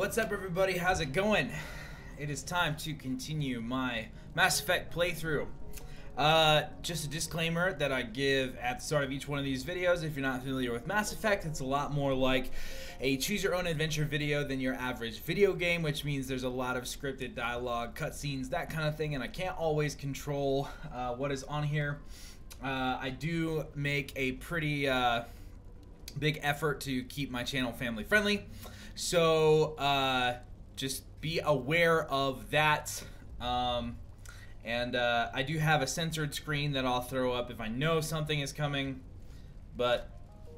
What's up, everybody? How's it going? It is time to continue my Mass Effect playthrough. Just a disclaimer that I give at the start of each one of these videos. If you're not familiar with Mass Effect, it's a lot more like a choose your own adventure video than your average video game, which means there's a lot of scripted dialogue, cutscenes, that kind of thing, and I can't always control what is on here. I do make a pretty big effort to keep my channel family friendly, so just be aware of that. And I do have a censored screen that I'll throw up if I know something is coming, but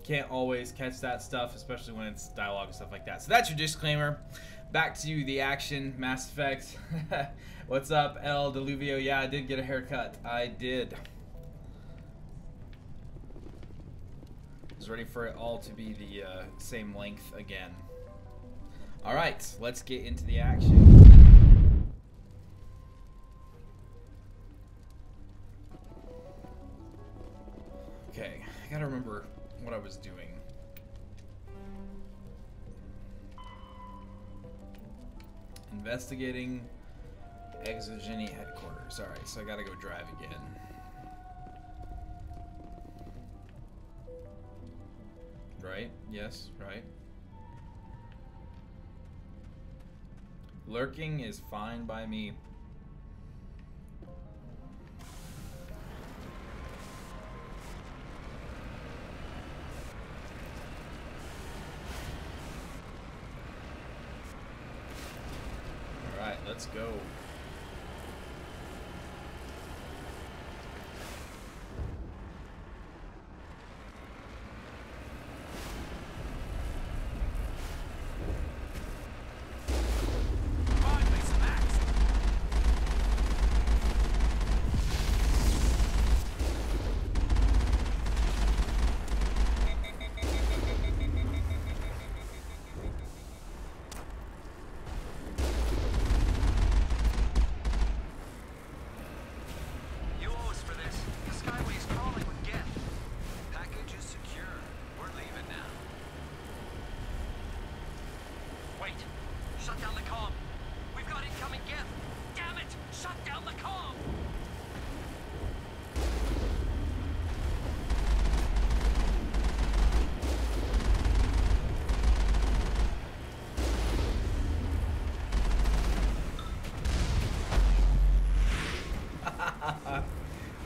can't always catch that stuff, especially when it's dialogue and stuff like that. So that's your disclaimer. Back to the action. Mass Effect. What's up, El Deluvio? Yeah, I did get a haircut. I did. I was ready for it all to be the same length again. Alright, let's get into the action. Okay, I gotta remember what I was doing. Investigating Exogeny headquarters. Alright, so I gotta go drive again. Right? Yes, right. Lurking is fine by me. Alright, let's go.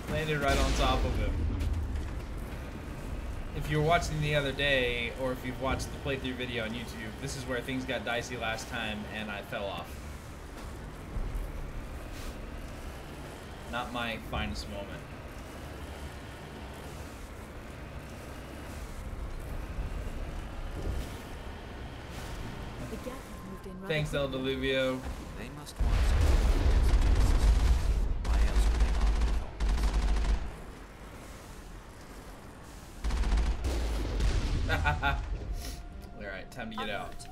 Landed right on top of him. If you were watching the other day, or if you've watched the playthrough video on YouTube, this is where things got dicey last time and I fell off. Not my finest moment. Thanks, El Deluvio. They must want something. Why else would they not? Alright, time to get out.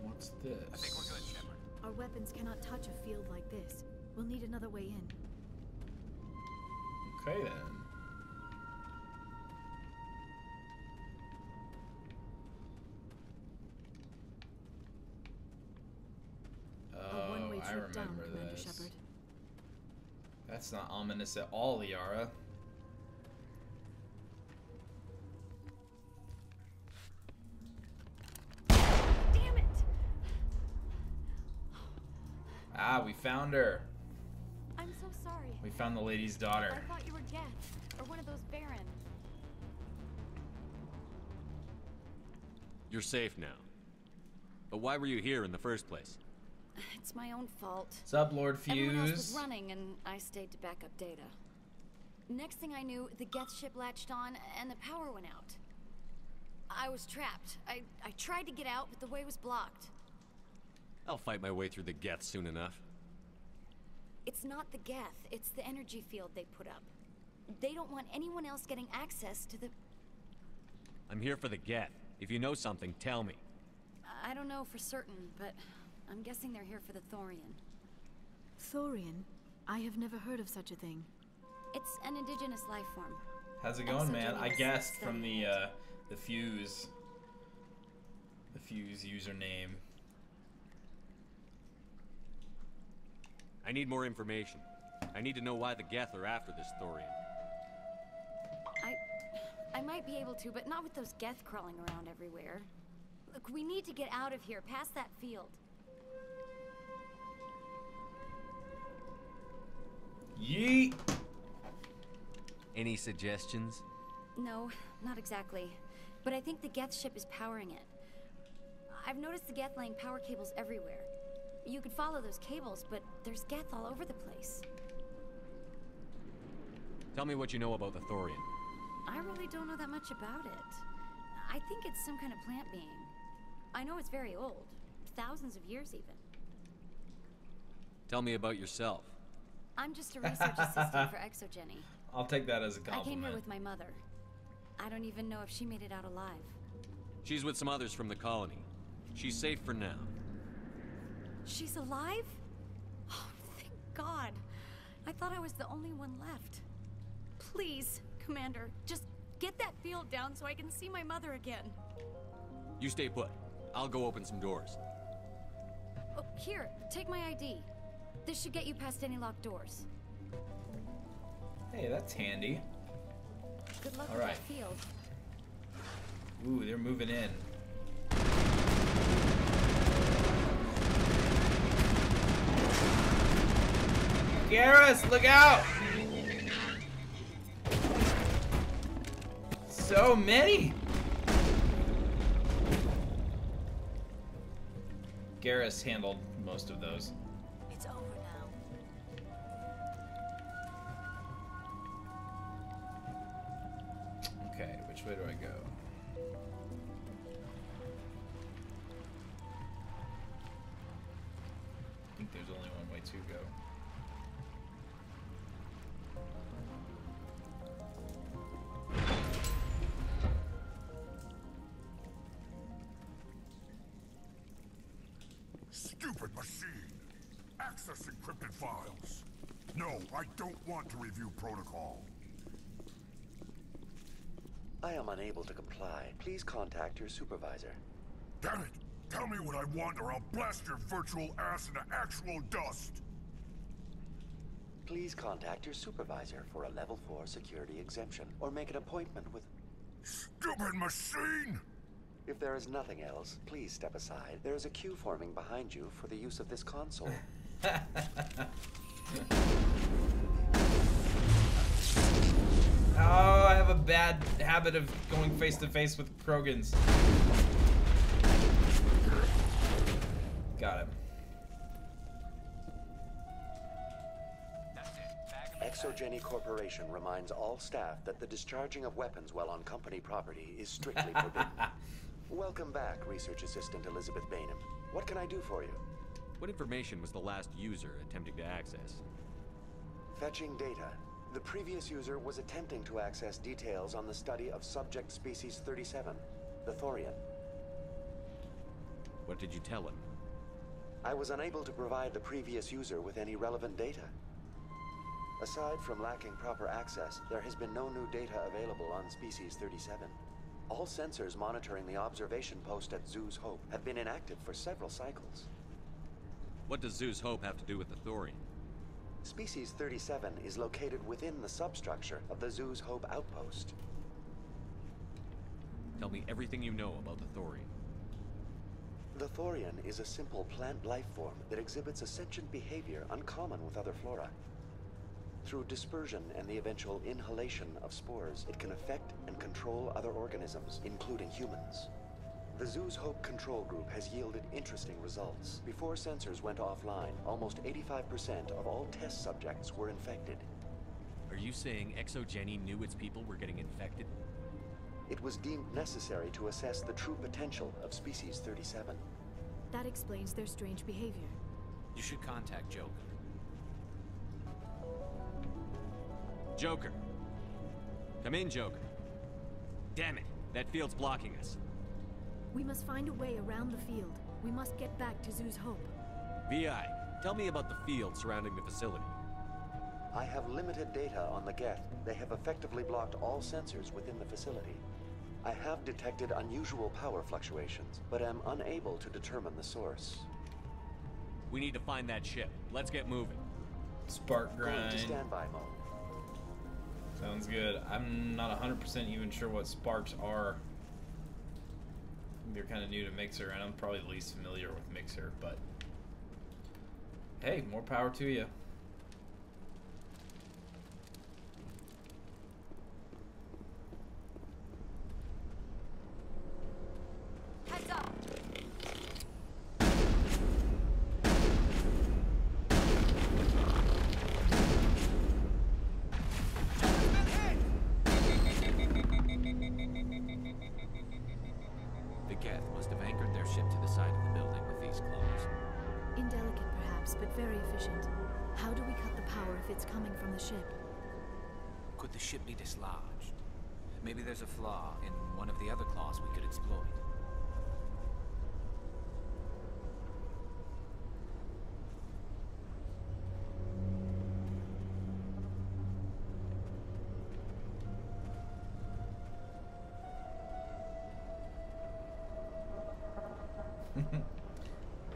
What's this? I think we're good, Shepard. Our weapons cannot touch a field like this. We'll need another way in. Okay then. A one-way I trip down, remember Commander this. Shepard. That's not ominous at all, Liara. Damn it! Ah, we found her. I'm so sorry. We found the lady's daughter. I thought you were Geth, or one of those Baron. You're safe now. But why were you here in the first place? It's my own fault. What's up, Lord Everyone else was Fuse? running, and I stayed to back up data. Next thing I knew, the Geth ship latched on, and the power went out. I was trapped. I tried to get out, but the way was blocked. I'll fight my way through the Geth soon enough. It's not the Geth, it's the energy field they put up. They don't want anyone else getting access to the... I'm here for the Geth. If you know something, tell me. I don't know for certain, but I'm guessing they're here for the Thorian. Thorian? I have never heard of such a thing. It's an indigenous life form. How's it going, man? I Exogenous guessed from studying the Fuse username. I need more information. I need to know why the Geth are after this Thorian. I might be able to, but not with those Geth crawling around everywhere. Look, we need to get out of here, past that field. Yeet! Any suggestions? No, not exactly. But I think the Geth ship is powering it. I've noticed the Geth laying power cables everywhere. You could follow those cables, but there's Geth all over the place. Tell me what you know about the Thorian. I really don't know that much about it. I think it's some kind of plant being. I know it's very old. Thousands of years, even. Tell me about yourself. I'm just a research assistant for Exogeny. I'll take that as a I came compliment. here with my mother. I don't even know if she made it out alive. She's with some others from the colony. She's safe for now. She's alive? Oh, thank God. I thought I was the only one left. Please, Commander, just get that field down so I can see my mother again. You stay put. I'll go open some doors. Oh, here, take my ID. This should get you past any locked doors. Hey, that's handy. Good luck All with right. that field. Ooh, they're moving in. Garrus, look out! So many! Garrus handled most of those. It's over now. Okay, which way do I go? I think there's only one way to go. Stupid machine! Access encrypted files. No, I don't want to review protocol. I am unable to comply. Please contact your supervisor. Damn it! Tell me what I want or I'll blast your virtual ass into actual dust! Please contact your supervisor for a level 4 security exemption, or make an appointment with... Stupid machine! If there is nothing else, please step aside. There is a queue forming behind you for the use of this console. Oh, I have a bad habit of going face to face with Krogans. Got him. Exogeny Corporation reminds all staff that the discharging of weapons while on company property is strictly forbidden. Welcome back, Research Assistant Elizabeth Bainham. What can I do for you? What information was the last user attempting to access? Fetching data. The previous user was attempting to access details on the study of subject species 37, the Thorian. What did you tell him? I was unable to provide the previous user with any relevant data. Aside from lacking proper access, there has been no new data available on species 37. All sensors monitoring the observation post at Zoo's Hope have been inactive for several cycles. What does Zeus Hope have to do with the Thorian? Species 37 is located within the substructure of the Zoo's Hope outpost. Tell me everything you know about the Thorian. The Thorian is a simple plant life form that exhibits a sentient behavior uncommon with other flora. Through dispersion and the eventual inhalation of spores, it can affect and control other organisms, including humans. The Zoo's Hope control group has yielded interesting results. Before sensors went offline, almost 85% of all test subjects were infected. Are you saying Exogeny knew its people were getting infected? It was deemed necessary to assess the true potential of species 37. That explains their strange behavior. You should contact Joker. Joker. Come in, Joker. Damn it, that field's blocking us. We must find a way around the field. We must get back to Zoo's Hope. VI, tell me about the field surrounding the facility. I have limited data on the Geth. They have effectively blocked all sensors within the facility. I have detected unusual power fluctuations, but am unable to determine the source. We need to find that ship. Let's get moving. Spark Going grind. to standby mode. Sounds good. I'm not 100% even sure what sparks are. They're kind of new to Mixer, and I'm probably the least familiar with Mixer, but hey, more power to you. Heads up. The Geth must have anchored their ship to the side of the building with these claws. Indelicate perhaps, but very efficient. How do we cut the power if it's coming from the ship? Could the ship be dislodged? Maybe there's a flaw in one of the other claws we could exploit.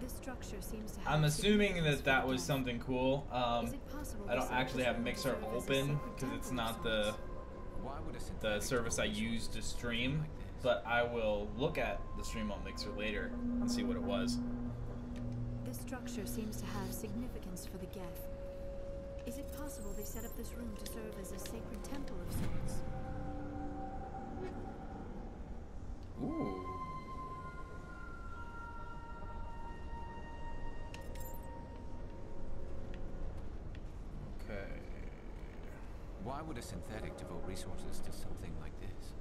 This structure seems to have I'm assuming significance that that for was Geth. something cool. Is it possible I don't this actually have episode Mixer will serve as a open sacred because it's temple of not the sorts? Why would a the synthetic service I device use to stream, like this? but I will look at the stream on Mixer later and see what it was. This structure seems to have significance for the Geth. Is it possible they set up this room to serve as a sacred temple of sorts? Ooh. Okay. Why would a synthetic devote resources to something like this?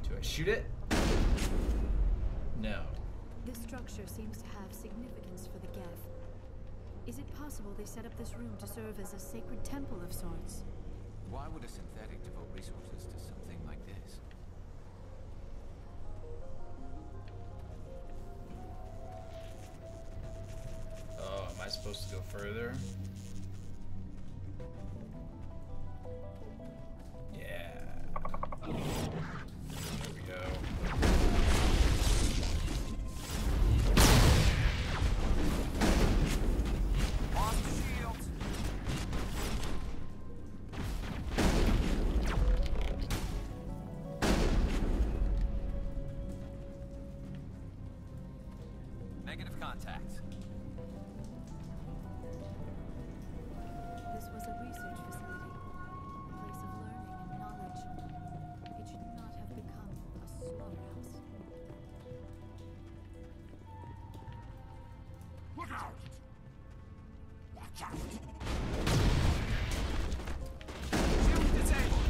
Do I shoot it? No. This structure seems to have significance for the Geth. Is it possible they set up this room to serve as a sacred temple of sorts? Why would a synthetic devote resources to something like this? Oh, am I supposed to go further? Yeah. There we go. Lost the shields! Negative contact. This was a research facility, a place of learning and knowledge. It should not have become a slaughterhouse. Look out! Watch out! Shield disabled!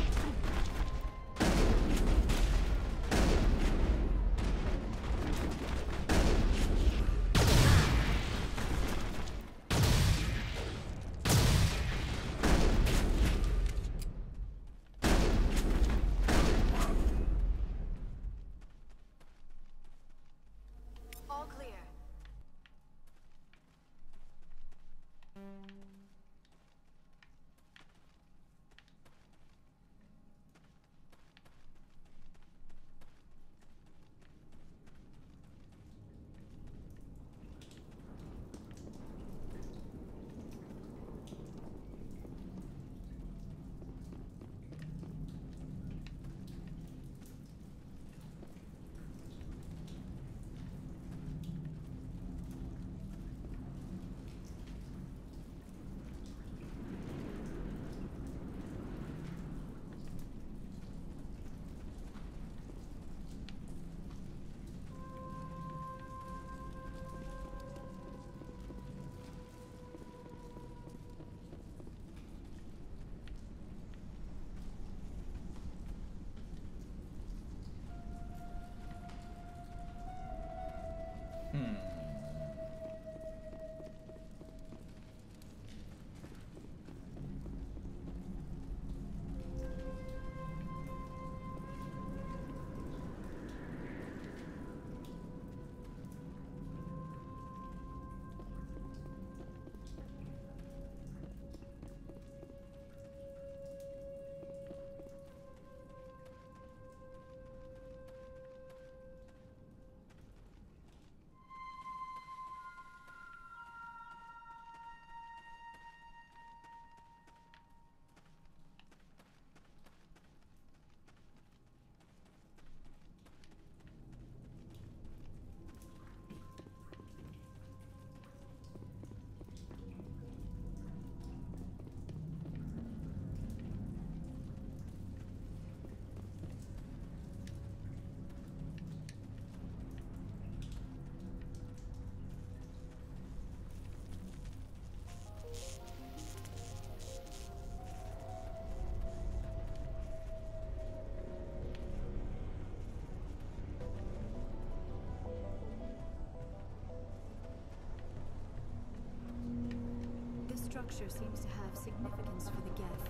structure seems to have significance for the Geth.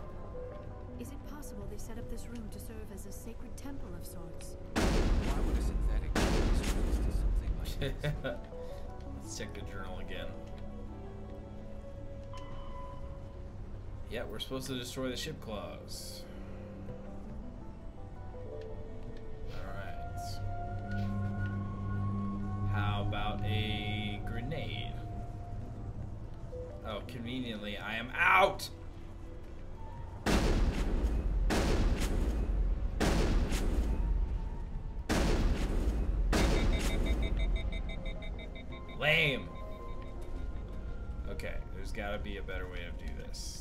Is it possible they set up this room to serve as a sacred temple of sorts? Why would a synthetic be used to something like this? Let's check the journal again. Yeah, we're supposed to destroy the ship claws. Alright. How about a grenade? Oh, conveniently, I am out! Lame! Okay, there's gotta be a better way to do this.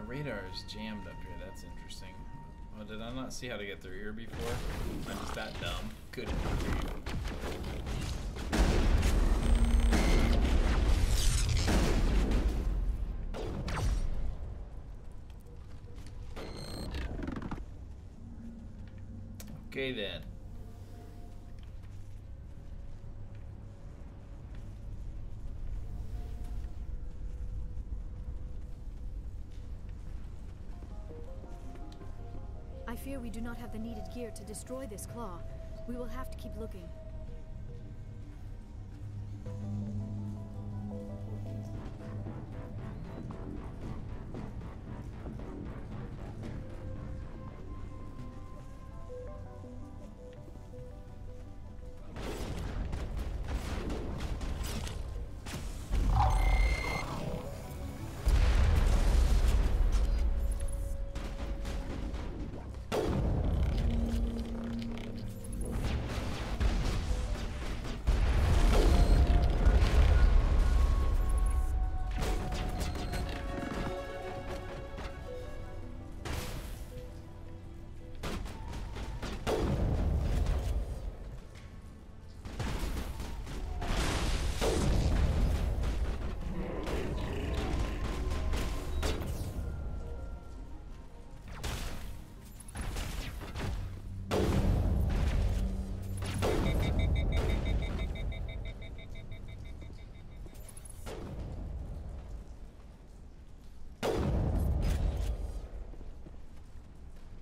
Radar is jammed up here. That's interesting. Oh, did I not see how to get through here before? I'm just that dumb. Good. Okay then. I fear we do not have the needed gear to destroy this claw. We will have to keep looking.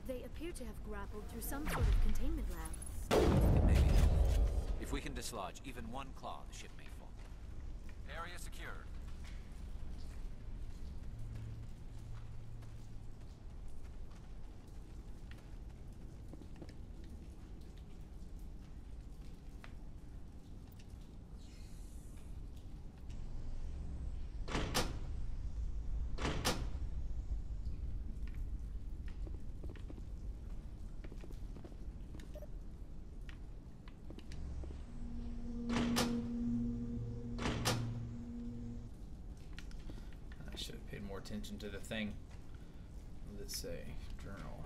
They appear to have grappled through some sort of containment lab. It may be. If we can dislodge even one claw, the ship may fall. Area secured. should have paid more attention to the thing. Let's say journal.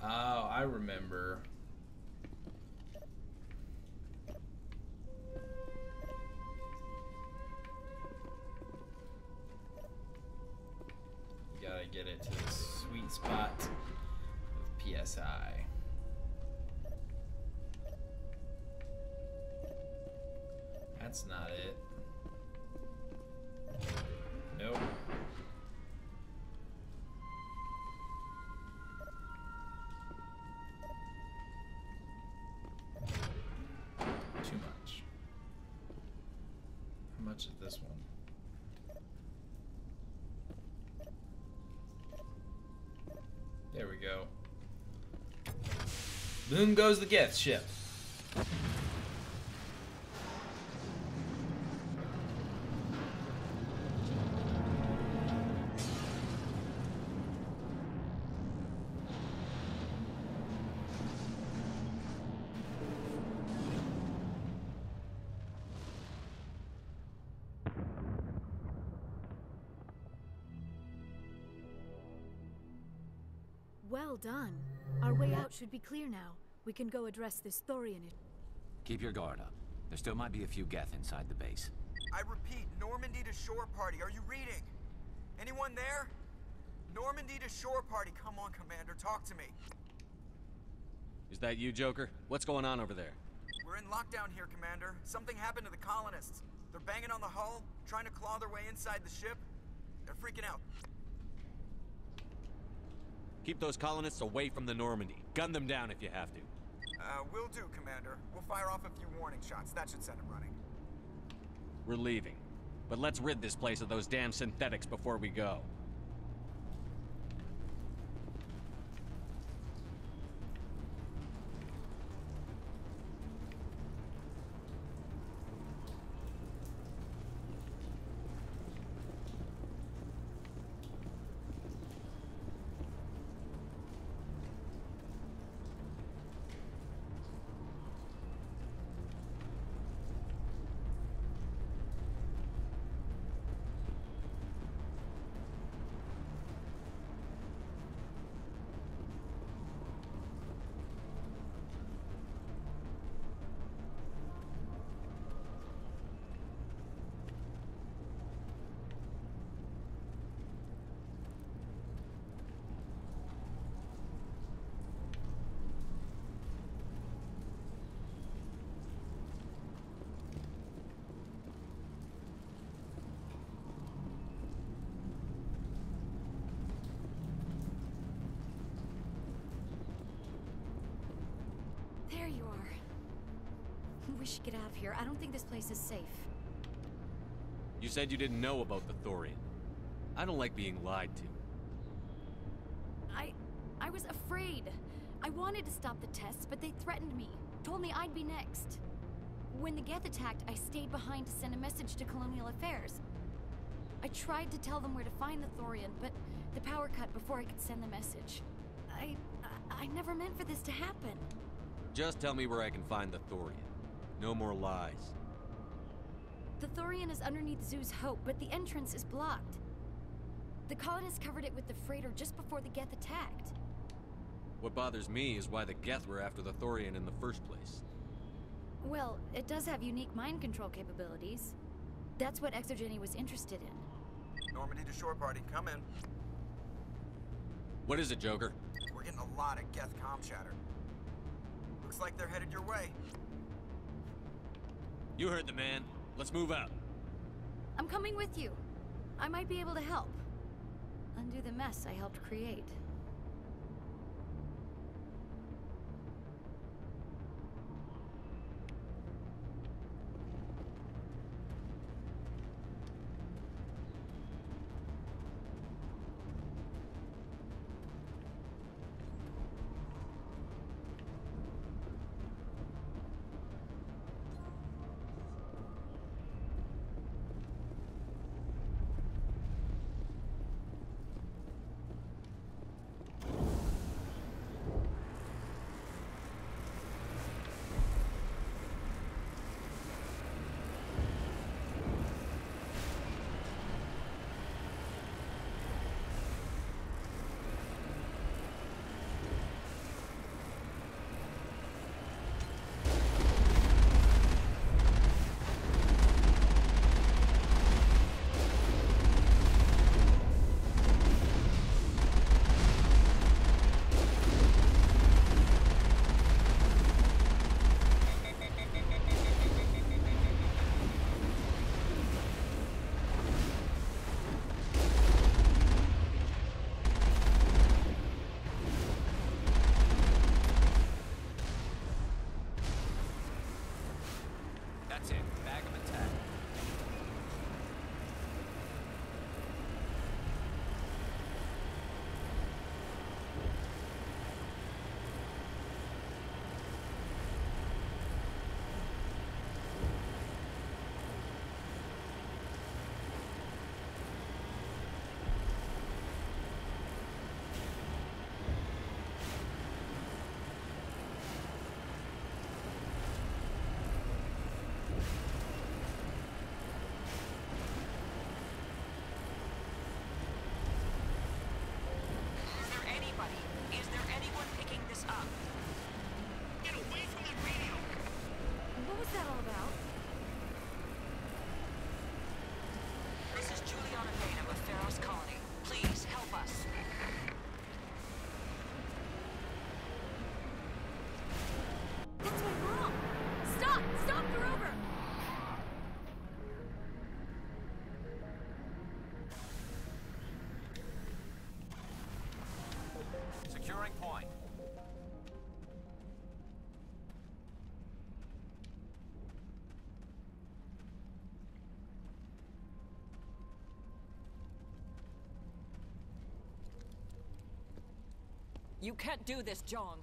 Oh, I remember. Gotta get it to the sweet spot of PSI. That's not it. Nope. Too much. How much is this one? There we go. Boom goes the gift ship. Well done. Our way out should be clear now. We can go address this Thorian. Keep your guard up. There still might be a few Geth inside the base. I repeat, Normandy to shore party. Are you reading? Anyone there? Normandy to shore party. Come on, Commander. Talk to me. Is that you, Joker? What's going on over there? We're in lockdown here, Commander. Something happened to the colonists. They're banging on the hull, trying to claw their way inside the ship. They're freaking out. Keep those colonists away from the Normandy. Gun them down if you have to. Will do, Commander. We'll fire off a few warning shots. That should send them running. We're leaving. But let's rid this place of those damn synthetics before we go. There you are. We should get out of here. I don't think this place is safe. You said you didn't know about the Thorian. I don't like being lied to. I was afraid. I wanted to stop the tests, but they threatened me. Told me I'd be next. When the Geth attacked, I stayed behind to send a message to Colonial Affairs. I tried to tell them where to find the Thorian, but the power cut before I could send the message. I never meant for this to happen. Just tell me where I can find the Thorian. No more lies. The Thorian is underneath Zoo's Hope, but the entrance is blocked. The colonists covered it with the freighter just before the Geth attacked. What bothers me is why the Geth were after the Thorian in the first place. Well, it does have unique mind control capabilities. That's what Exogeny was interested in. Normandy to shore party. Come in. What is it, Joker? We're getting a lot of Geth comm chatter. Looks like they're headed your way. You heard the man. Let's move out. I'm coming with you. I might be able to help. Undo the mess I helped create. That's it. Bag of attack. Is there anyone picking this up? Get away from that radio! What was that all about? This is Juliana Beta with Feros Colony. Please help us. That's my mom! Stop! Stop, Grover! Securing point. You can't do this, Jong.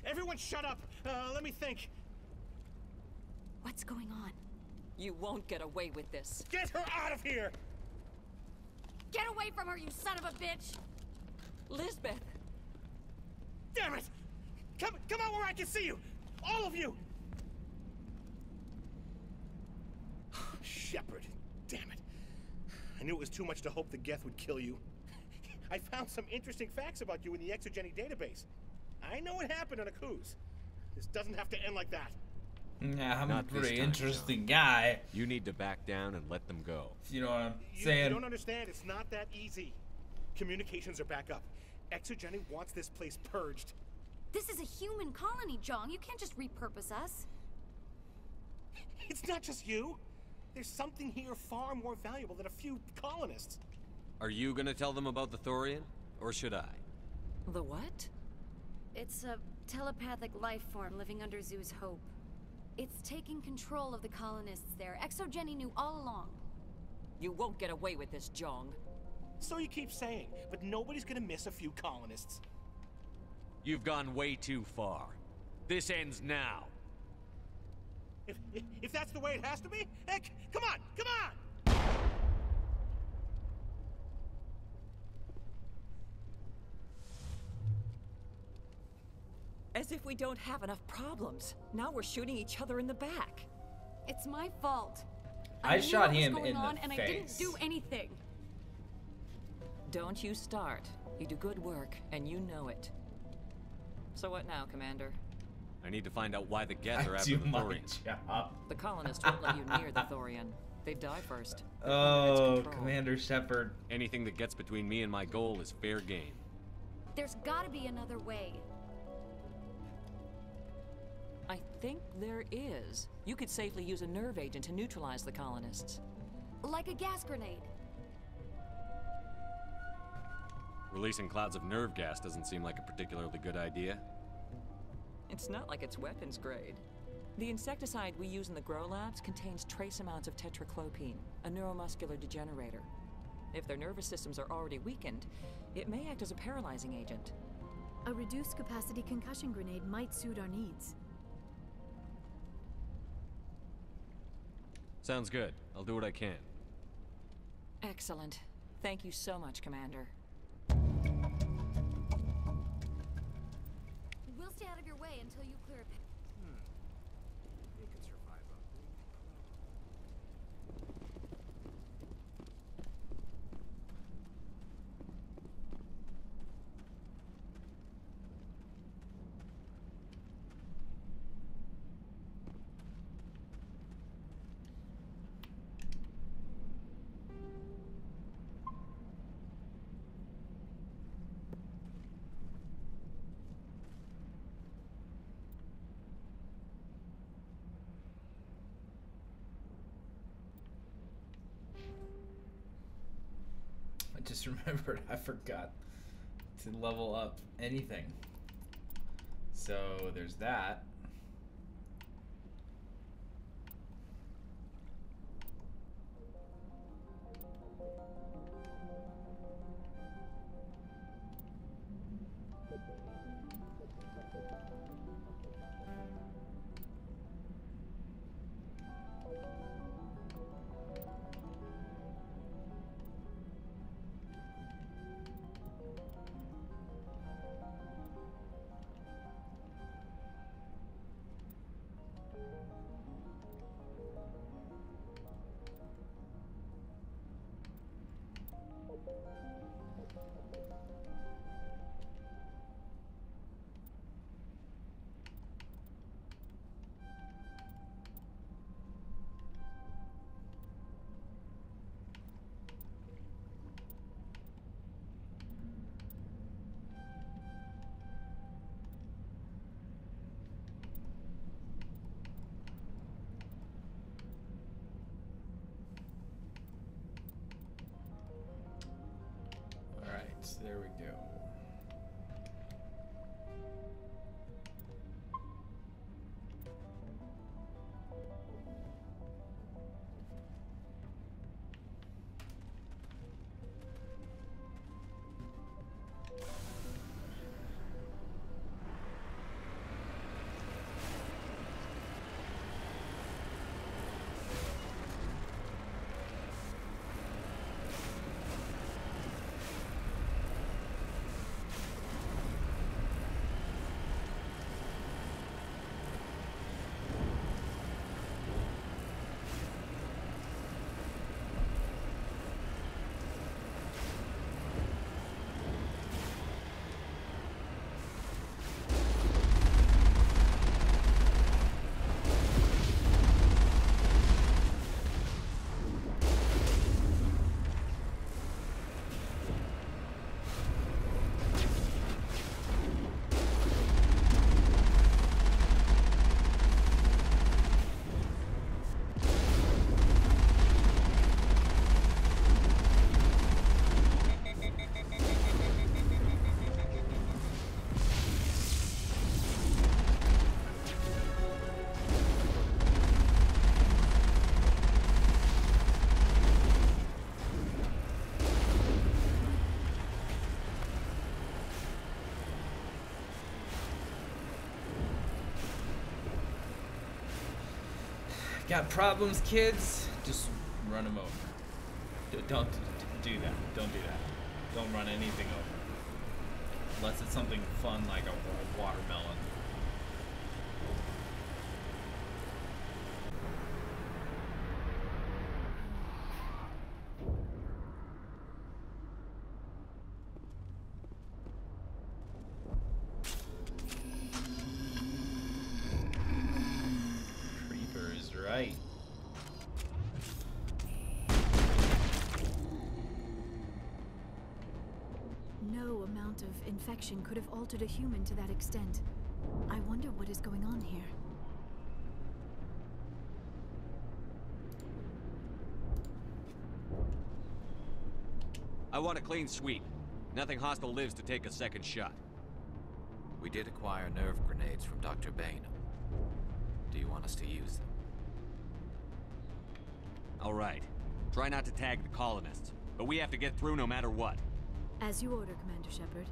Everyone shut up! Let me think. What's going on? You won't get away with this. Get her out of here! Get away from her, you son of a bitch! Lisbeth! Damn it! Come out where I can see you! All of you! Shepard, damn it. I knew it was too much to hope the Geth would kill you. I found some interesting facts about you in the Exogeny database. I know what happened on Akuz. This doesn't have to end like that. Yeah, I'm a Not this pretty time, interesting guy. You need to back down and let them go. You know what I'm You saying? don't understand. It's not that easy. Communications are back up. Exogeny wants this place purged. This is a human colony, Jong. You can't just repurpose us. It's not just you. There's something here far more valuable than a few colonists. Are you gonna tell them about the Thorian? Or should I? The what? It's a telepathic life form living under Zoo's hope. It's taking control of the colonists there. Exogeny knew all along. You won't get away with this, Jong. So you keep saying, but nobody's gonna miss a few colonists. You've gone way too far. This ends now. If that's the way it has to be, heck, come on! As if we don't have enough problems. Now we're shooting each other in the back. It's my fault. I knew shot what was him going in the on, and I didn't face. do anything. Don't you start. You do good work, and you know it. So what now, Commander? I need to find out why the Geth are I after do the my Thorians. job. The colonists won't let you near the Thorian. They die first. They're under Oh, its control. Commander Shepard. Anything that gets between me and my goal is fair game. There's gotta be another way. I think there is. You could safely use a nerve agent to neutralize the colonists. Like a gas grenade. Releasing clouds of nerve gas doesn't seem like a particularly good idea. It's not like it's weapons grade. The insecticide we use in the grow labs contains trace amounts of tetraclopine, a neuromuscular degenerator. If their nervous systems are already weakened, it may act as a paralyzing agent. A reduced capacity concussion grenade might suit our needs. Sounds good. I'll do what I can. Excellent. Thank you so much, Commander. We'll stay out of your way until you clear a You can survive up. I just remembered I forgot to level up anything. So there's that. There we go. Got problems, kids? Just run them over. Don't do that. Don't do that. Don't run anything over. Unless it's something fun like a watermelon. Right. No amount of infection could have altered a human to that extent. I wonder what is going on here. I want a clean sweep. Nothing hostile lives to take a second shot. We did acquire nerve grenades from Dr. Bain. Do you want us to use them? All right. Try not to tag the colonists, but we have to get through no matter what. As you order, Commander Shepard.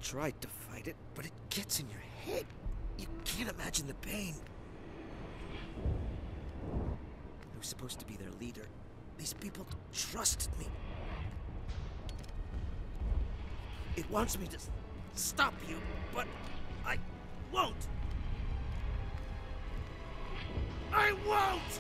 tried to fight it, but it gets in your head. You can't imagine the pain. I was supposed to be their leader. These people trusted me. It wants me to stop you, but I won't. I won't!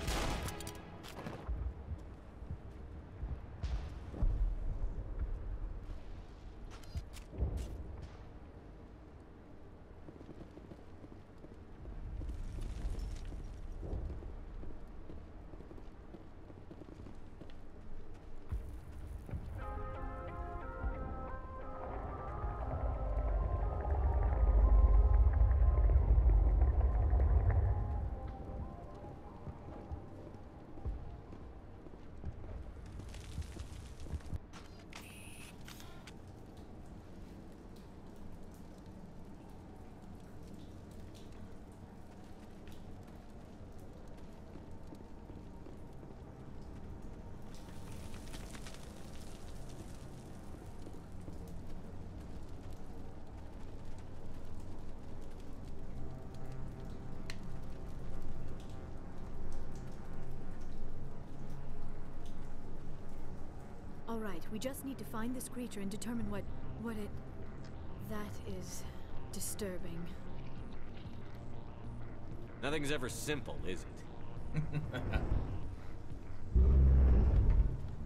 All right, we just need to find this creature and determine what it... That is disturbing. Nothing's ever simple, is it?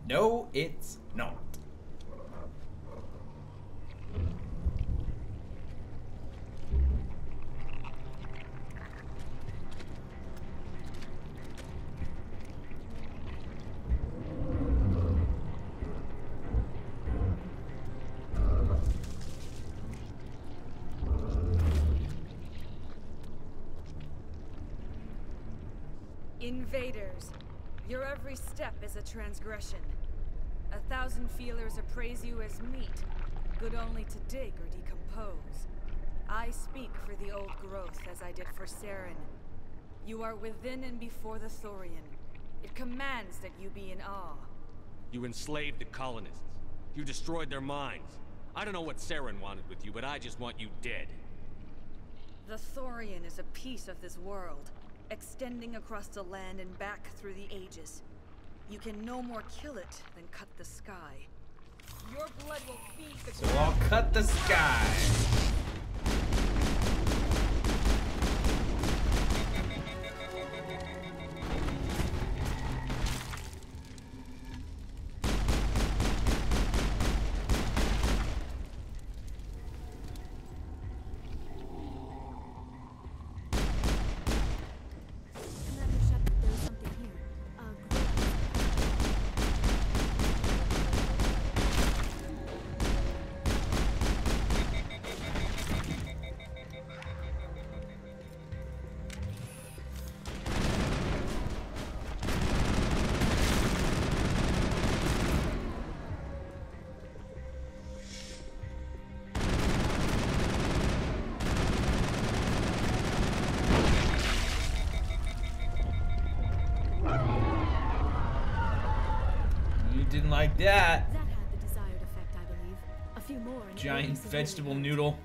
No, it's not. Invaders, your every step is a transgression. 1,000 feelers appraise you as meat, good only to dig or decompose. I speak for the old growth as I did for Saren. You are within and before the Thorian. It commands that you be in awe. You enslaved the colonists. You destroyed their minds. I don't know what Saren wanted with you, but I just want you dead. The Thorian is a piece of this world, extending across the land and back through the ages. You can no more kill it than cut the sky. Your blood will feed the So I'll cut the sky. Commander Shep, there's something here. You didn't like that. That had the desired effect, I believe. A few more and Giant vegetable noodle.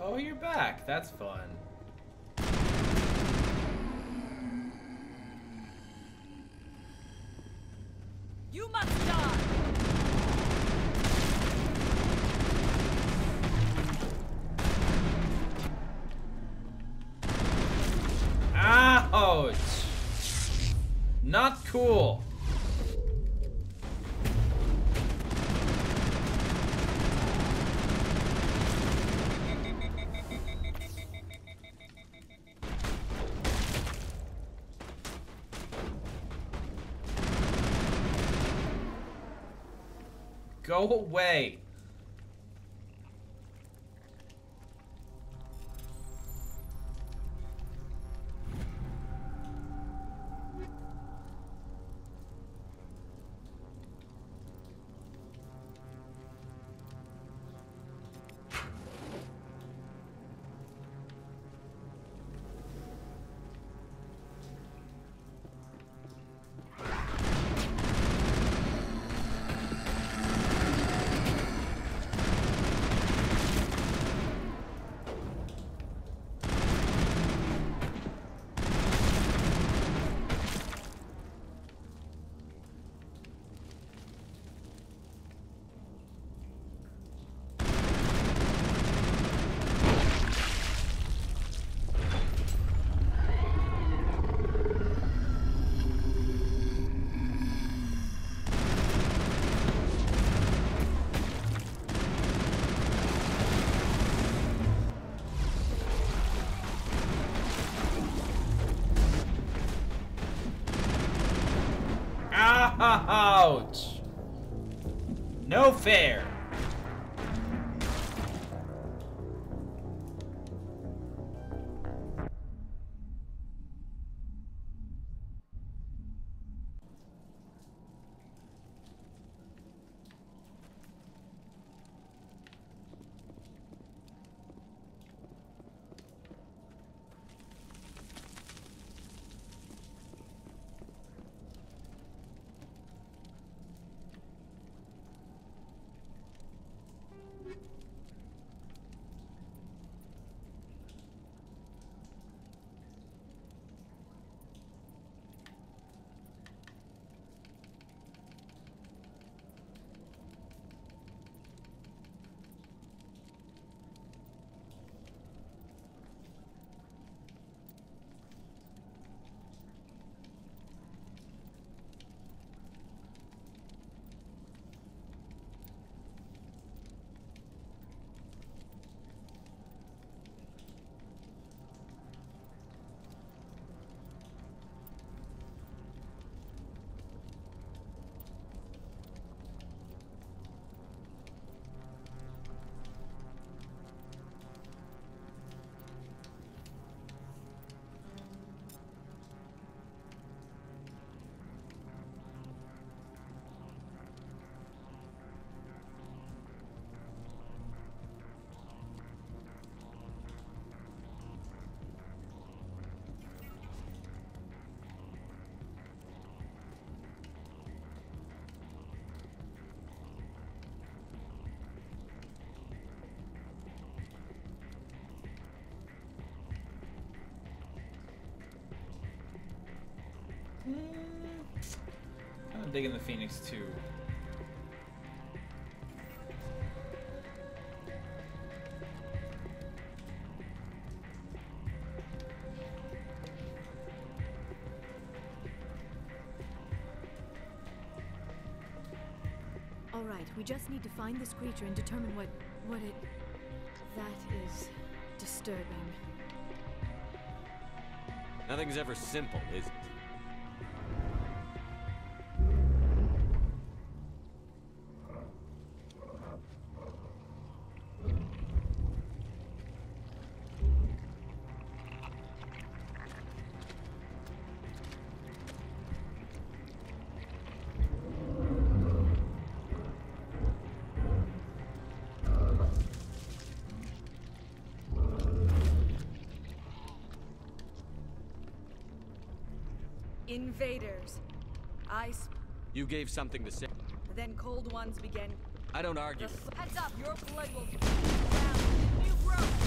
Oh, you're back. That's fun. You must die! Ouch! Not cool. Go away. Ouch! No fair. I'm digging the Phoenix too. All right, we just need to find this creature and determine what it... That is disturbing. Nothing's ever simple, is it? Invaders. You gave something to say. Then cold ones began. I don't argue. Heads up, your blood will down. New growth.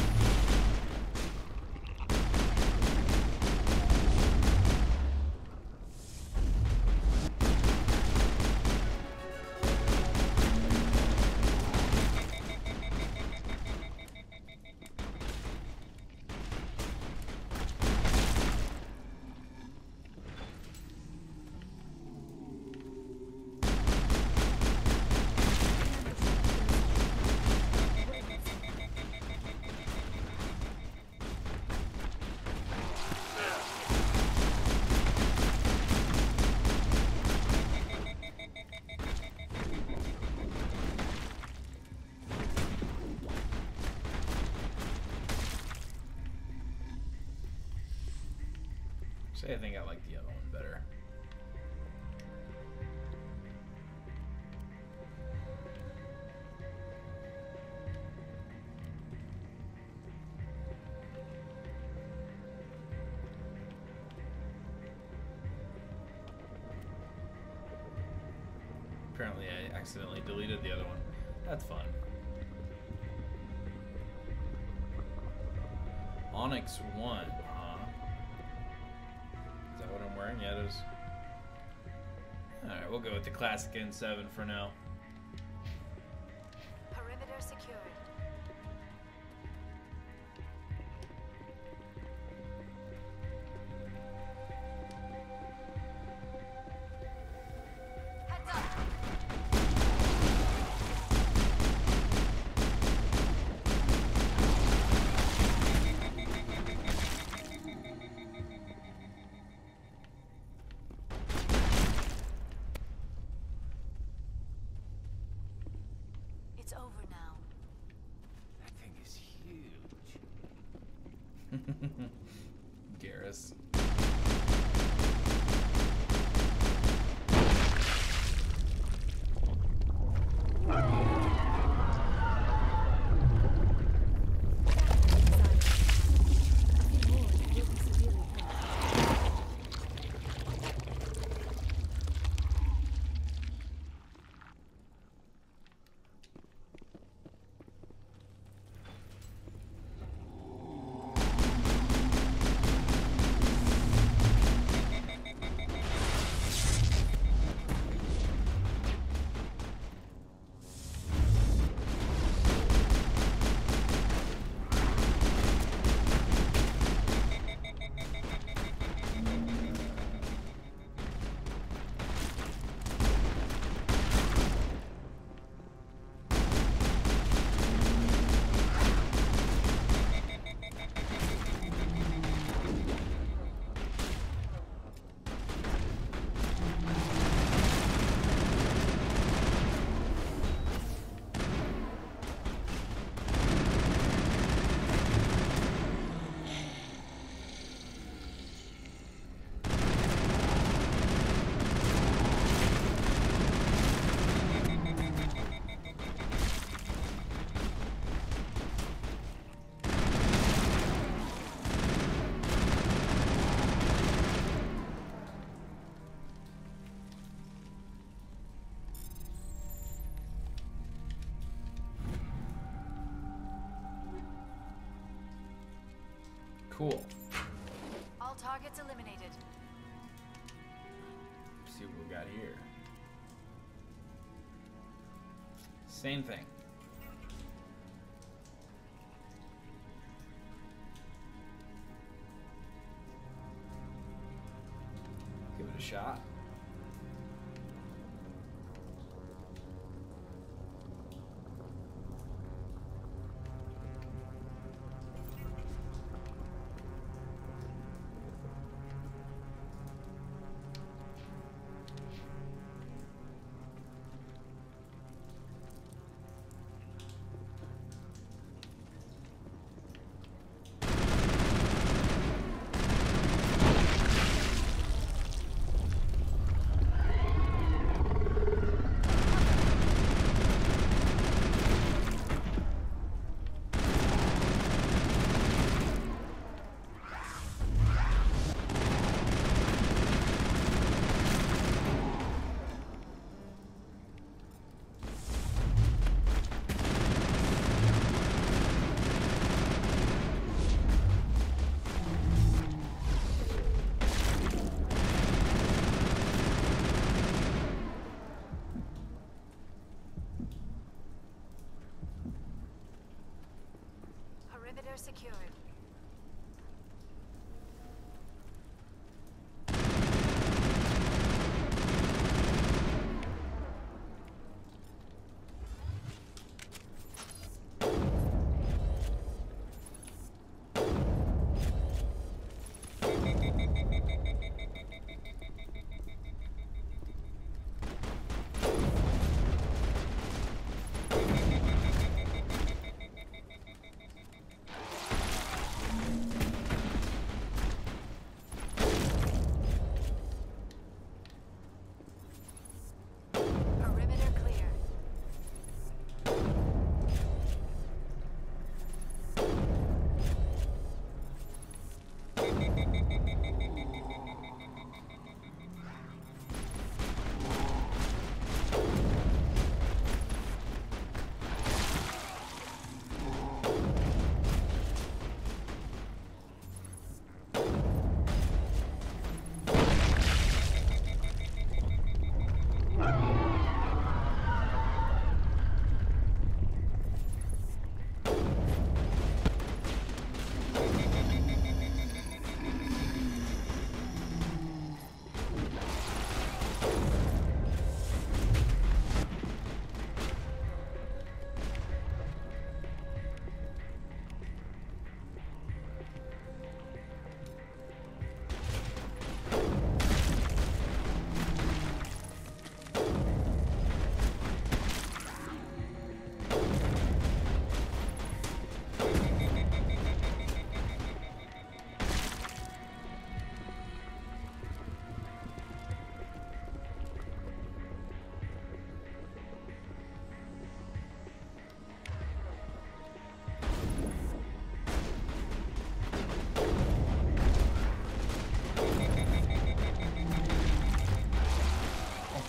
I think I like the other one better. Apparently I accidentally deleted the other one. That's fun. Onyx 1. What I'm wearing? Yeah, it is. Alright, we'll go with the classic N7 for now. Perimeter secured. Heads up. Garrus. Cool. All targets eliminated. Let's see what we got here. Same thing. Give it a shot. Perimeter secured.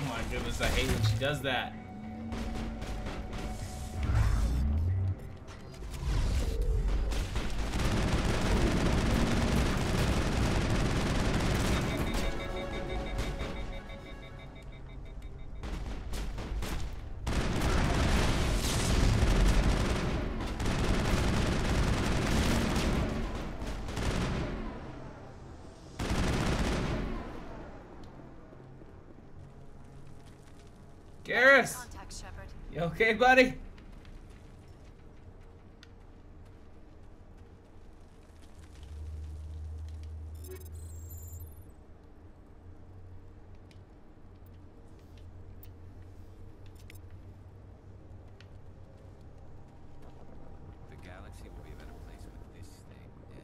Oh my goodness, I hate when she does that. Garrus! Contact, Shepard. You okay, buddy? The galaxy will be a better place with this thing dead.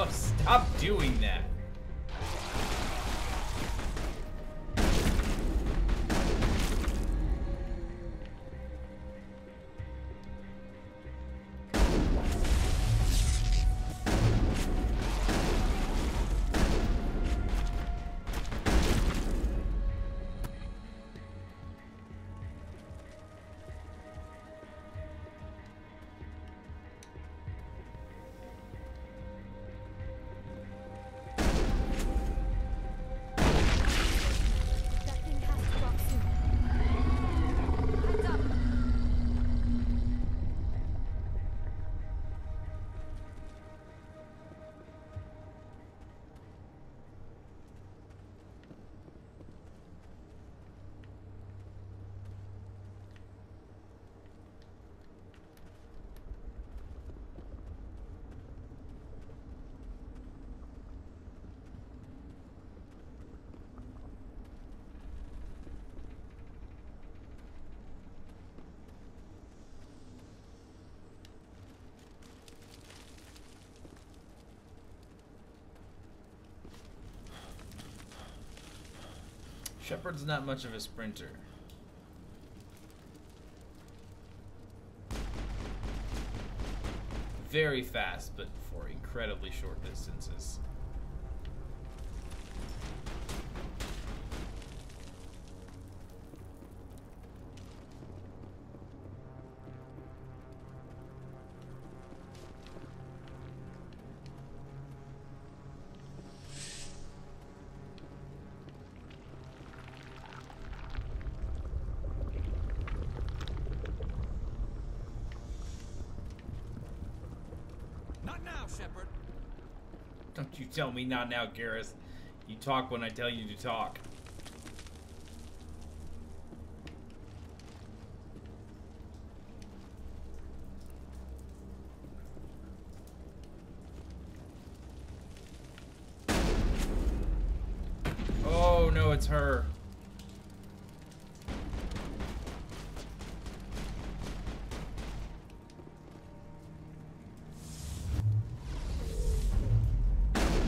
Oh, stop doing that. That thing has to drop soon. Heads up. Shepard's not much of a sprinter. Very fast, but for incredibly short distances. Not now, Shepard. Don't you tell me not now, Garrus. You talk when I tell you to talk. Oh no, it's her.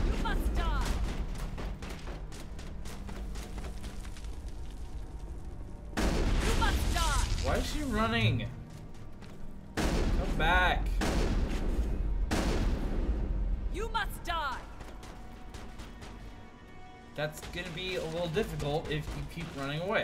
You must die! You must die! Why is she running? Come back. You must die! That's gonna be a little difficult if you keep running away.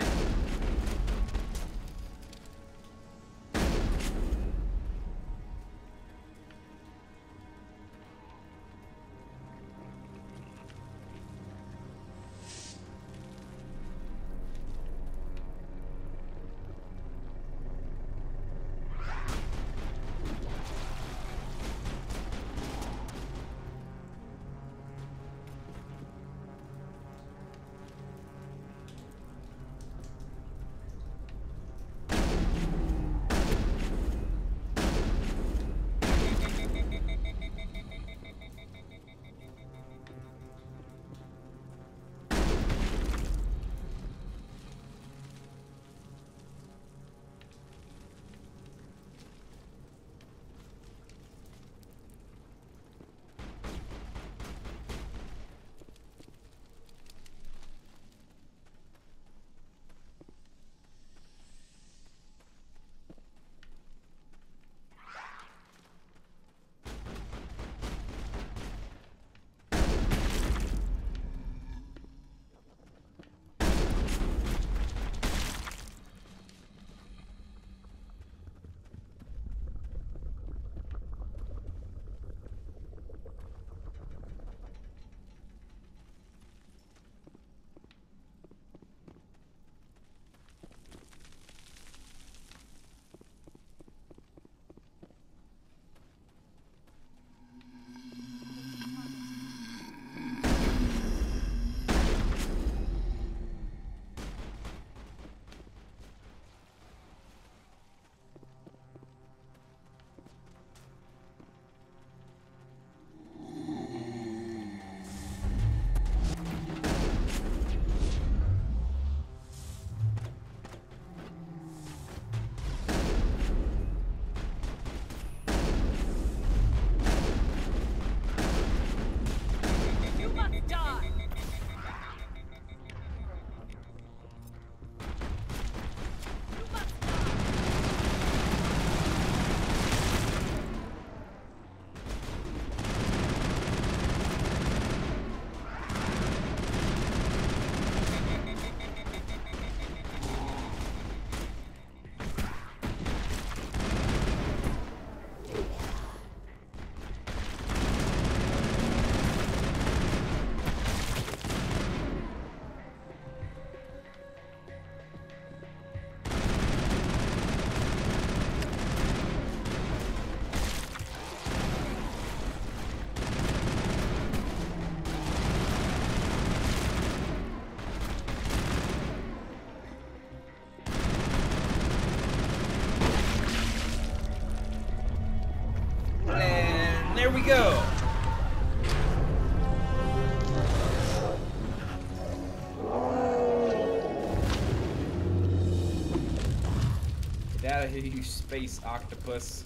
out of here, you space octopus.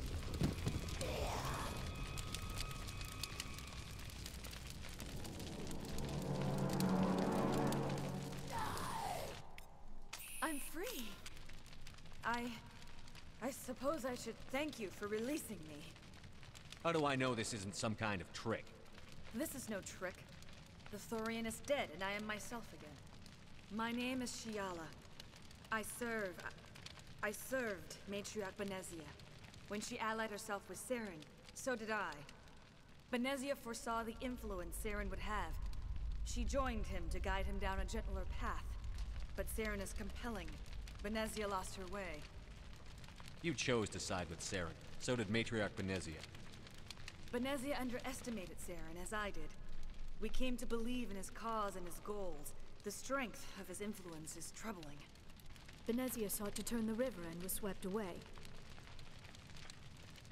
I'm free. I suppose I should thank you for releasing me. How do I know this isn't some kind of trick? This is no trick. The Thorian is dead, and I am myself again. My name is Shiala. I served Matriarch Benezia. When she allied herself with Saren, so did I. Benezia foresaw the influence Saren would have. She joined him to guide him down a gentler path. But Saren is compelling. Benezia lost her way. You chose to side with Saren. So did Matriarch Benezia. Benezia underestimated Saren, as I did. We came to believe in his cause and his goals. The strength of his influence is troubling. Benezia sought to turn the river and was swept away.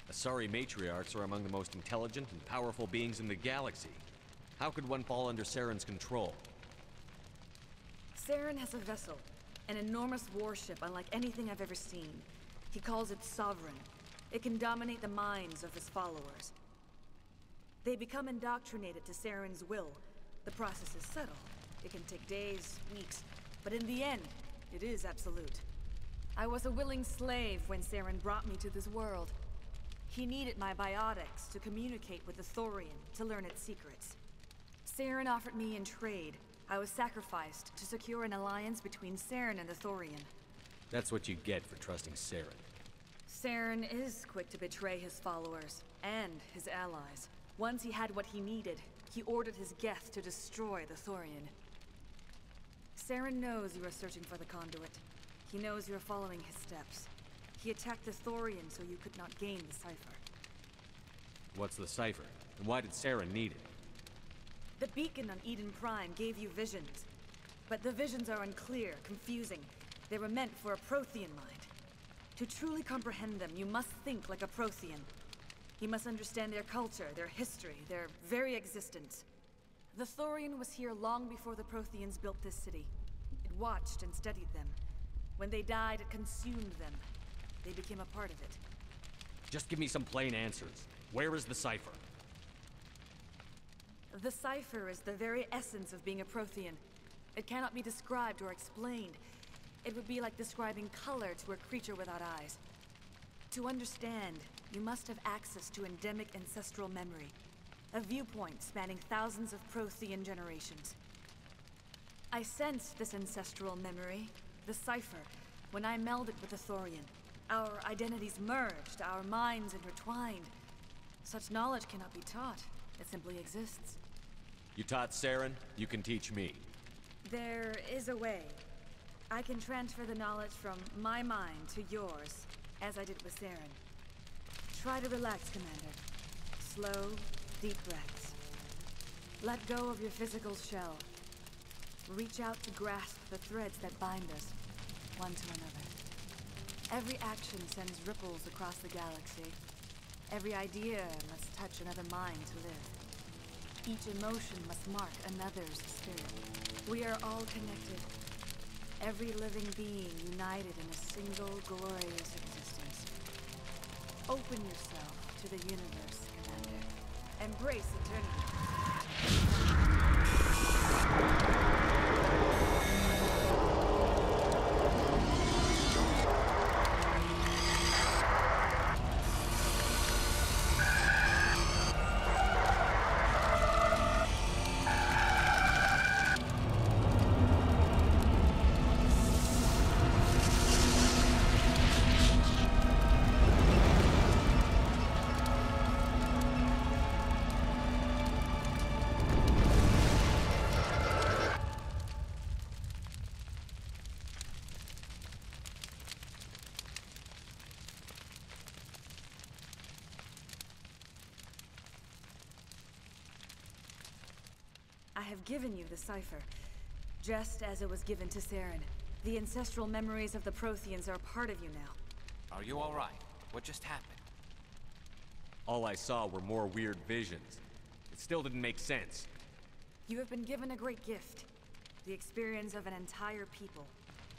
Asari matriarchs are among the most intelligent and powerful beings in the galaxy. How could one fall under Saren's control? Saren has a vessel, an enormous warship unlike anything I've ever seen. He calls it Sovereign. It can dominate the minds of his followers. They become indoctrinated to Saren's will. The process is subtle. It can take days, weeks, but in the end, it is absolute. I was a willing slave when Saren brought me to this world. He needed my biotics to communicate with the Thorian, to learn its secrets. Saren offered me in trade. I was sacrificed to secure an alliance between Saren and the Thorian. That's what you get for trusting Saren. Saren is quick to betray his followers, and his allies. Once he had what he needed, he ordered his Geth to destroy the Thorian. Saren knows you are searching for the conduit. He knows you are following his steps. He attacked the Thorian so you could not gain the cipher. What's the cipher? And why did Saren need it? The beacon on Eden Prime gave you visions. But the visions are unclear, confusing. They were meant for a Prothean mind. To truly comprehend them, you must think like a Prothean. You must understand their culture, their history, their very existence. The Thorian was here long before the Protheans built this city. It watched and studied them. When they died, it consumed them. They became a part of it. Just give me some plain answers. Where is the cipher? The cipher is the very essence of being a Prothean. It cannot be described or explained. It would be like describing color to a creature without eyes. To understand, you must have access to endemic ancestral memory. A viewpoint spanning thousands of Prothean generations. I sensed this ancestral memory, the cipher, when I melded with the Thorian. Our identities merged, our minds intertwined. Such knowledge cannot be taught. It simply exists. You taught Saren, you can teach me. There is a way. I can transfer the knowledge from my mind to yours, as I did with Saren. Try to relax, Commander. Slow, deep breaths. Let go of your physical shell. Reach out to grasp the threads that bind us, one to another. Every action sends ripples across the galaxy. Every idea must touch another mind to live. Each emotion must mark another's spirit. We are all connected. Every living being united in a single glorious existence. Open yourself to the universe, Commander. Embrace eternity. I have given you the cipher, just as it was given to Saren. The ancestral memories of the Protheans are part of you now. Are you all right? What just happened? All I saw were more weird visions. It still didn't make sense. You have been given a great gift. The experience of an entire people.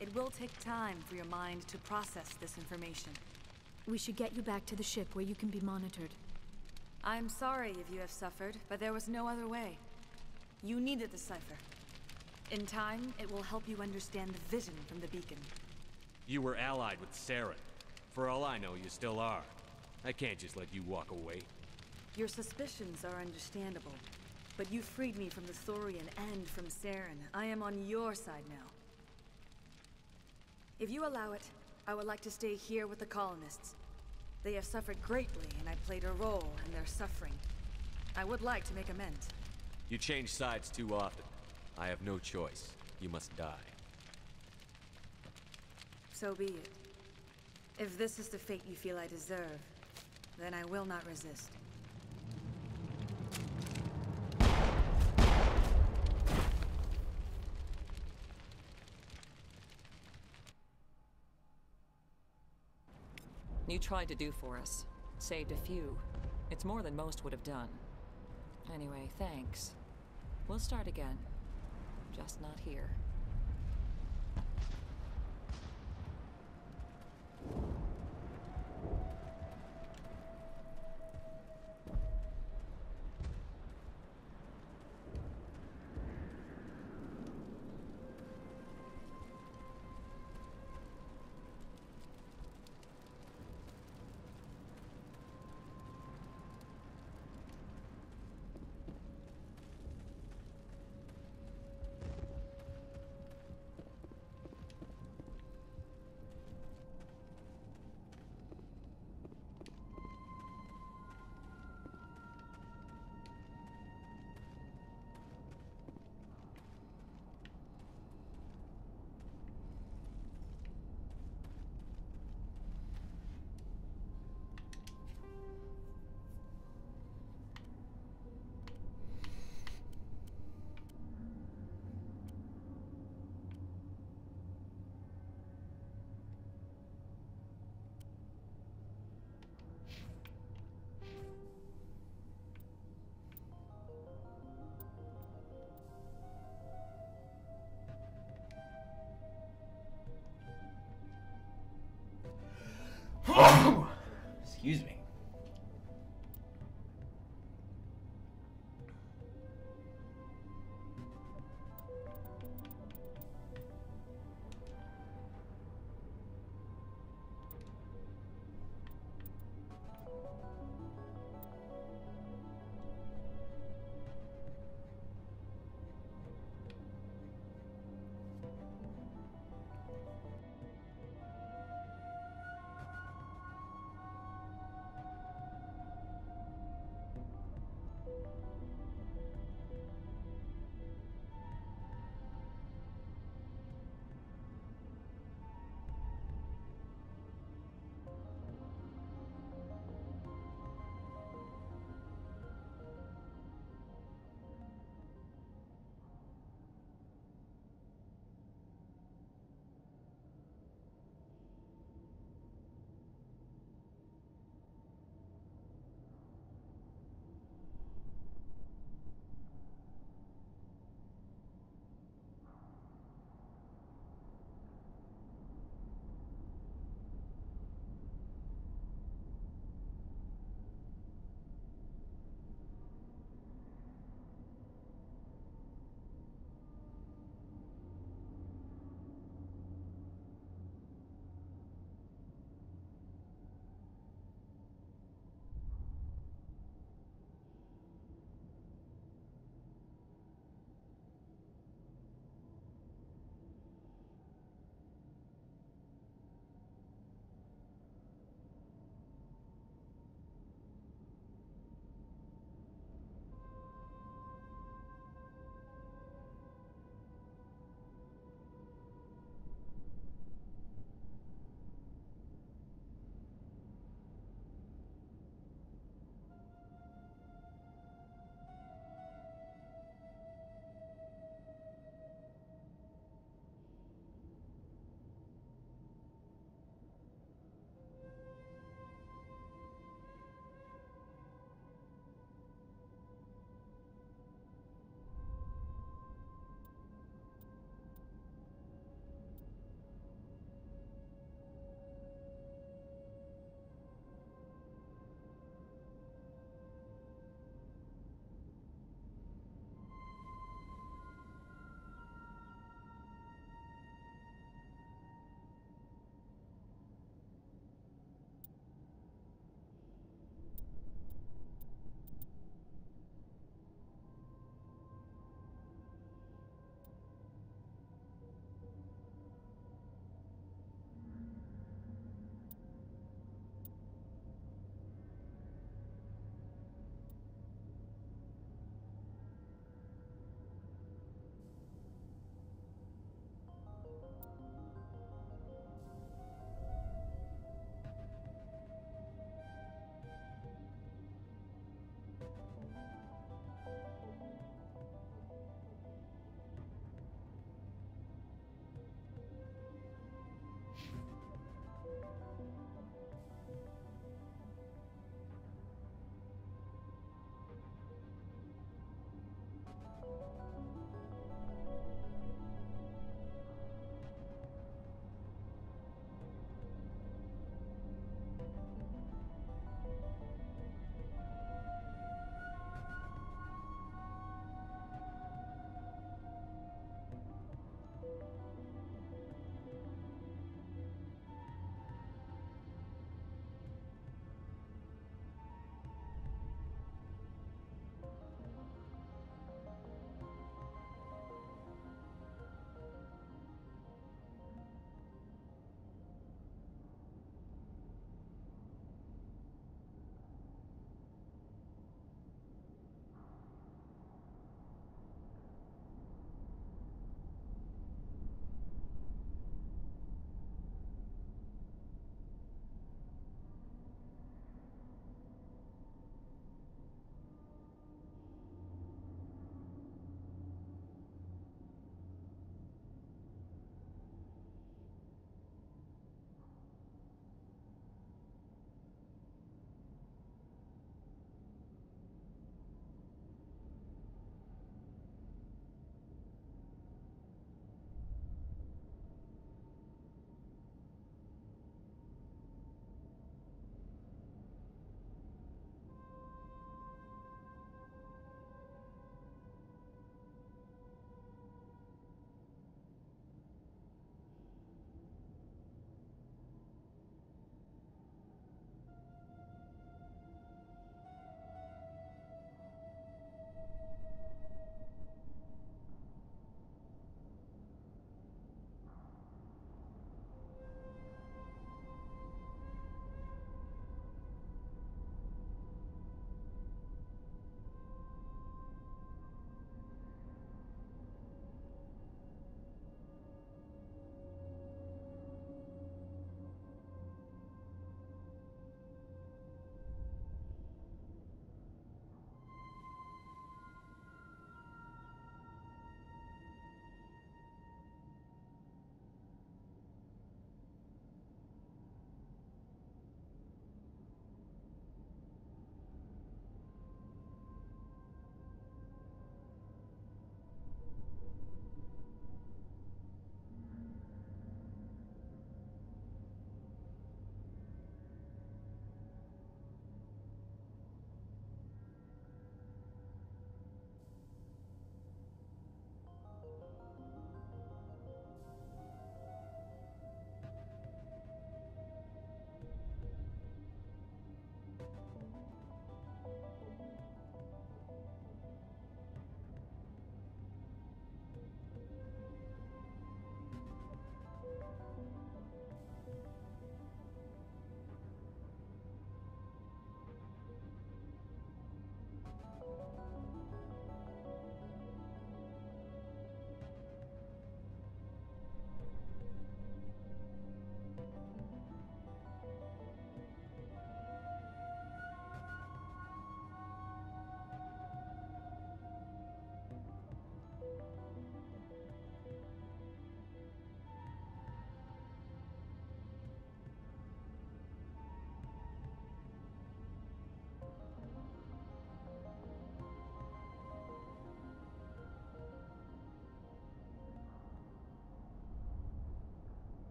It will take time for your mind to process this information. We should get you back to the ship where you can be monitored. I'm sorry if you have suffered, but there was no other way. You needed the cipher. In time, it will help you understand the vision from the beacon. You were allied with Saren. For all I know, you still are. I can't just let you walk away. Your suspicions are understandable, but you freed me from the Thorian and from Saren. I am on your side now. If you allow it, I would like to stay here with the colonists. They have suffered greatly, and I played a role in their suffering. I would like to make amends. You change sides too often. I have no choice. You must die. So be it. If this is the fate you feel I deserve, then I will not resist. You tried to do for us. Saved a few. It's more than most would have done. Anyway, thanks. We'll start again. Just not here. Excuse me.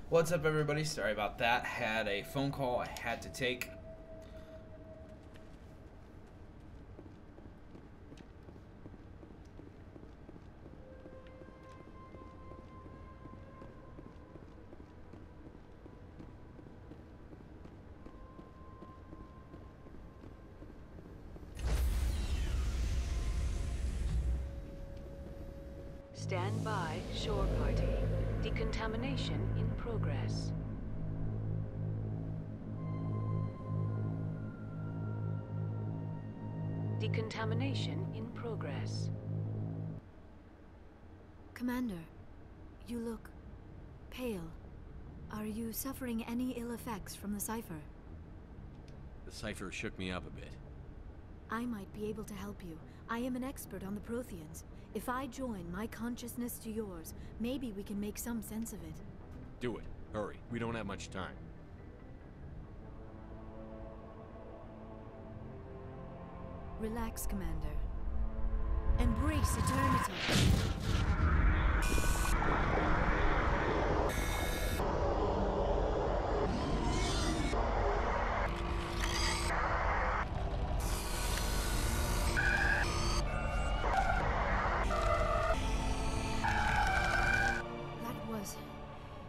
What's up, everybody? Sorry about that. Had a phone call I had to take. Stand by, shore party. Decontamination in progress. Decontamination in progress. Commander, you look pale. Are you suffering any ill effects from the cipher? The cipher shook me up a bit. I might be able to help you. I am an expert on the Protheans. If I join my consciousness to yours, maybe we can make some sense of it. Do it. Hurry. We don't have much time. Relax, Commander. Embrace eternity.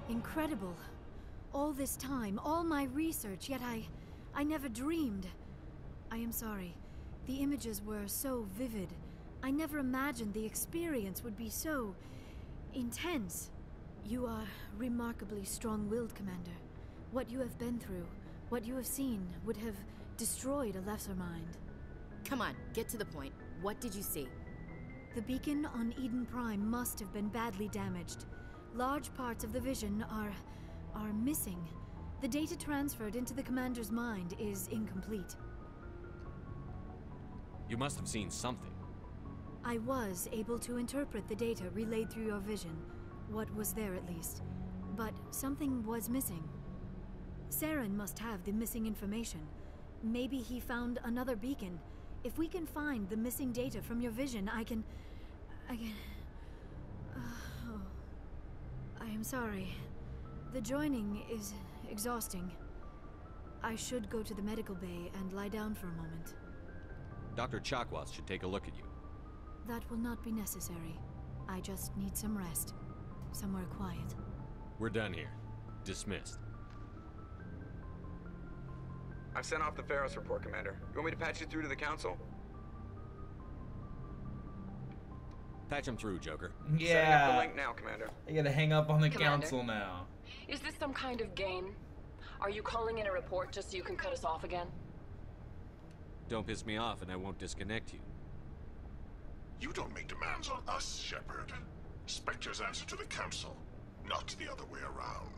Incredible. All this time, all my research, yet I never dreamed. I am sorry. The images were so vivid. I never imagined the experience would be so intense. You are remarkably strong-willed, Commander. What you have been through, what you have seen, would have destroyed a lesser mind. Come on, get to the point. What did you see? The beacon on Eden Prime must have been badly damaged. Large parts of the vision are missing. The data transferred into the commander's mind is incomplete. You must have seen something. I was able to interpret the data relayed through your vision. What was there, at least. But something was missing. Saren must have the missing information. Maybe he found another beacon. If we can find the missing data from your vision, I can... I am sorry. The joining is exhausting. I should go to the medical bay and lie down for a moment. Dr. Chakwas should take a look at you. That will not be necessary. I just need some rest. Somewhere quiet. We're done here. Dismissed. I've sent off the Feros report, Commander. You want me to patch you through to the Council? Patch him through, Joker. Yeah. Setting up the link now, Commander. I gotta hang up on the Commander, Council now. Is this some kind of game? Are you calling in a report just so you can cut us off again? Don't piss me off and I won't disconnect you. You don't make demands on us, Shepard. Spectre's answer to the Council, not the other way around.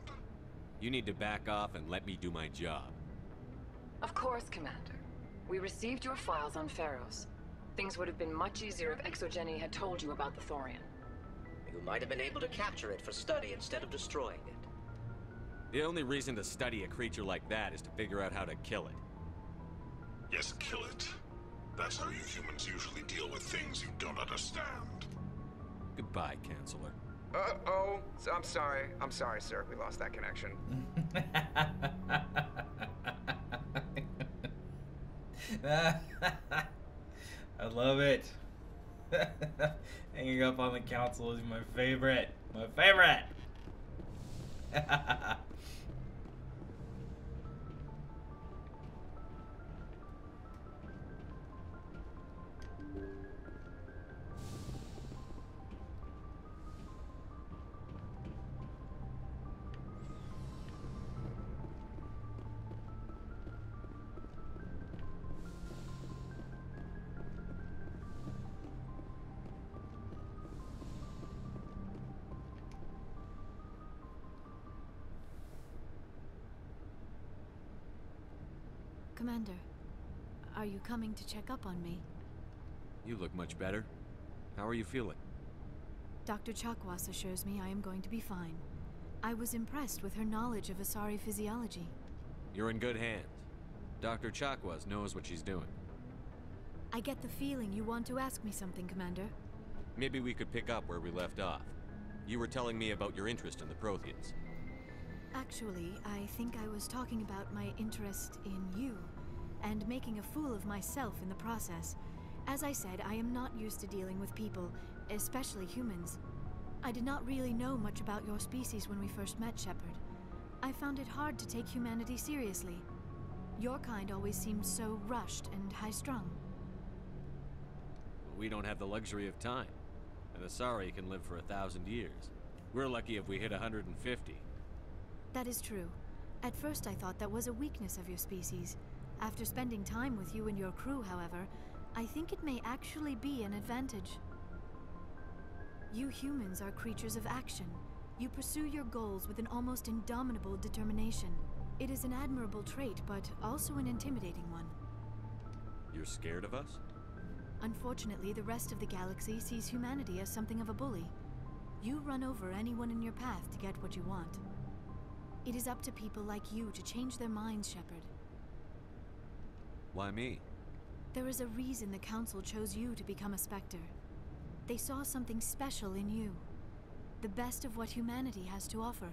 You need to back off and let me do my job. Of course, Commander. We received your files on Feros. Things would have been much easier if Exogeny had told you about the Thorian. You might have been able to capture it for study instead of destroying it. The only reason to study a creature like that is to figure out how to kill it. Yes, kill it. That's how you humans usually deal with things you don't understand. Goodbye, Counselor. Uh-oh. I'm sorry. I'm sorry, sir. We lost that connection. I love it. Hanging up on the Council is my favorite. My favorite. Commander, are you coming to check up on me? You look much better. How are you feeling? Dr. Chakwas assures me I am going to be fine. I was impressed with her knowledge of Asari physiology. You're in good hands. Dr. Chakwas knows what she's doing. I get the feeling you want to ask me something, Commander. Maybe we could pick up where we left off. You were telling me about your interest in the Protheans. Actually, I think I was talking about my interest in you, and making a fool of myself in the process. As I said, I am not used to dealing with people, especially humans. I did not really know much about your species when we first met, Shepard. I found it hard to take humanity seriously. Your kind always seemed so rushed and high-strung. We don't have the luxury of time. An Asari can live for 1,000 years. We're lucky if we hit 150. That is true. At first I thought that was a weakness of your species. After spending time with you and your crew, however, I think it may actually be an advantage. You humans are creatures of action. You pursue your goals with an almost indomitable determination. It is an admirable trait, but also an intimidating one. You're scared of us? Unfortunately, the rest of the galaxy sees humanity as something of a bully. You run over anyone in your path to get what you want. It is up to people like you to change their minds, Shepard. Why me? There is a reason the Council chose you to become a Spectre. They saw something special in you. The best of what humanity has to offer.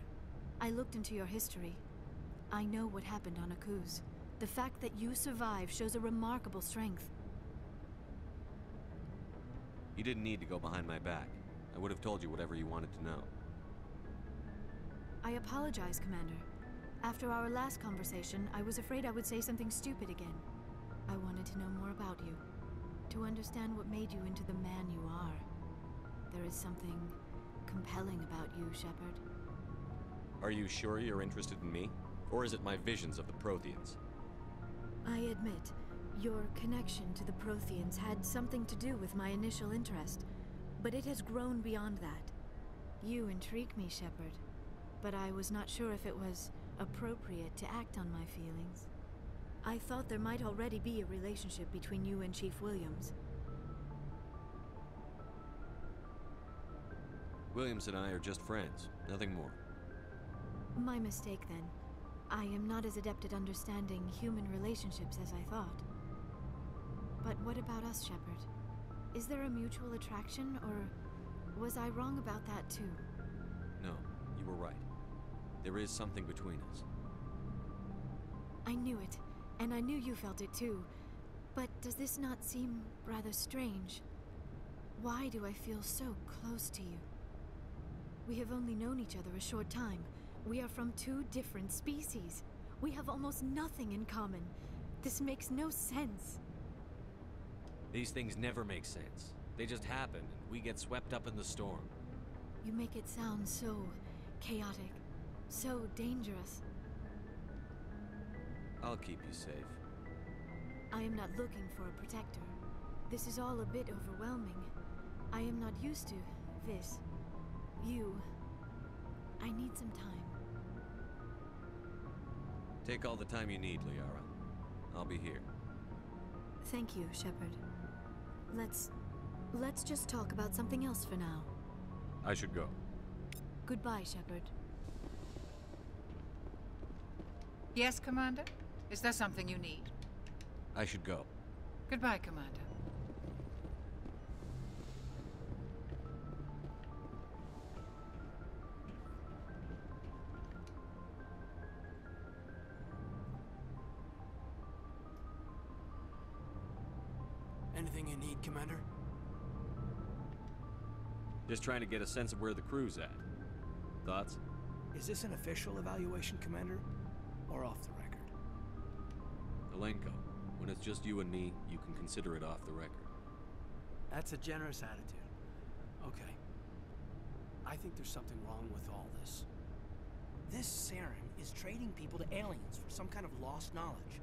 I looked into your history. I know what happened on Akuz. The fact that you survived shows a remarkable strength. You didn't need to go behind my back. I would have told you whatever you wanted to know. I apologize, Commander. After our last conversation, I was afraid I would say something stupid again. I wanted to know more about you. To understand what made you into the man you are. There is something compelling about you, Shepard. Are you sure you're interested in me? Or is it my visions of the Protheans? I admit, your connection to the Protheans had something to do with my initial interest, but it has grown beyond that. You intrigue me, Shepard, but I was not sure if it was appropriate to act on my feelings. I thought there might already be a relationship between you and Chief Williams. Williams and I are just friends, nothing more. My mistake, then. I am not as adept at understanding human relationships as I thought. But what about us, Shepard? Is there a mutual attraction, or was I wrong about that too? No, you were right. There is something between us. I knew it, and I knew you felt it too. But does this not seem rather strange? Why do I feel so close to you? We have only known each other a short time. We are from two different species. We have almost nothing in common. This makes no sense. These things never make sense. They just happen, and we get swept up in the storm. You make it sound so chaotic, so dangerous. I'll keep you safe. I am not looking for a protector. This is all a bit overwhelming. I am not used to this. You. I need some time. Take all the time you need, Liara. I'll be here. Thank you, Shepard. Let's just talk about something else for now. I should go. Goodbye, Shepard. Yes, Commander? Is there something you need? I should go. Goodbye, Commander. Anything you need, Commander? Just trying to get a sense of where the crew's at. Thoughts? Is this an official evaluation, Commander? Or off the record? Alenko, when it's just you and me, you can consider it off the record. That's a generous attitude. Okay. I think there's something wrong with all this. This Saren is trading people to aliens for some kind of lost knowledge.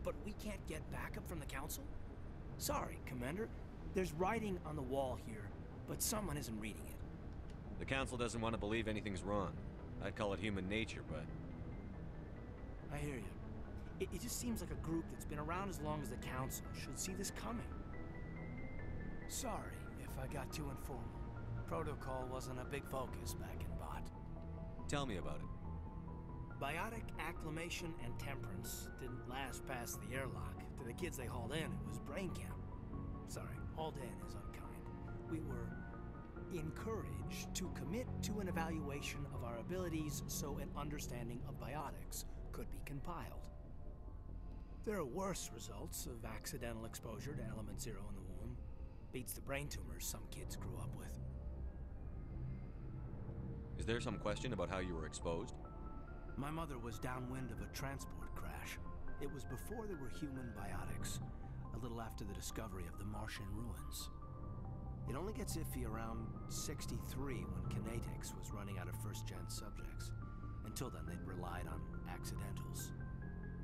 But we can't get backup from the Council? Sorry, Commander. There's writing on the wall here, but someone isn't reading it. The Council doesn't want to believe anything's wrong. I'd call it human nature, but... I hear you. It just seems like a group that's been around as long as the Council should see this coming. Sorry if I got too informal. Protocol wasn't a big focus back in Bot. Tell me about it. Biotic acclimation and temperance didn't last past the airlock. To the kids they hauled in, it was brain camp. Sorry, hauled in is unkind. We were encouraged to commit to an evaluation of our abilities so an understanding of biotics could be compiled. There are worse results of accidental exposure to element 0 in the womb. Beats the brain tumors some kids grew up with. Is there some question about how you were exposed? My mother was downwind of a transport crash. It was before there were human biotics, a little after the discovery of the Martian ruins. It only gets iffy around 63 when Kinetics was running out of first-gen subjects. Until then, they'd relied on accidentals.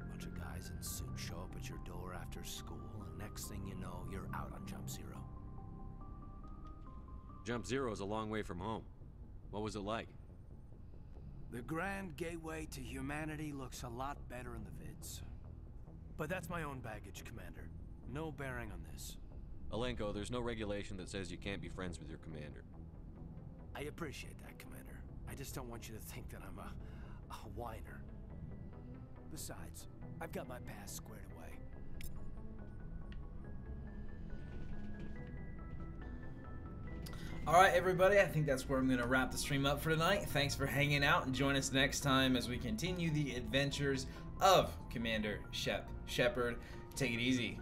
A bunch of guys in suits show up at your door after school, and next thing you know, you're out on Jump Zero. Jump Zero is a long way from home. What was it like? The grand gateway to humanity looks a lot better in the vids. But that's my own baggage, Commander. No bearing on this. Alenko, there's no regulation that says you can't be friends with your commander. I appreciate that, Commander. I just don't want you to think that I'm a whiner. Besides, I've got my past squared away. Alright everybody, I think that's where I'm going to wrap the stream up for tonight. Thanks for hanging out, and join us next time as we continue the adventures of Commander Shep. Shepard, take it easy.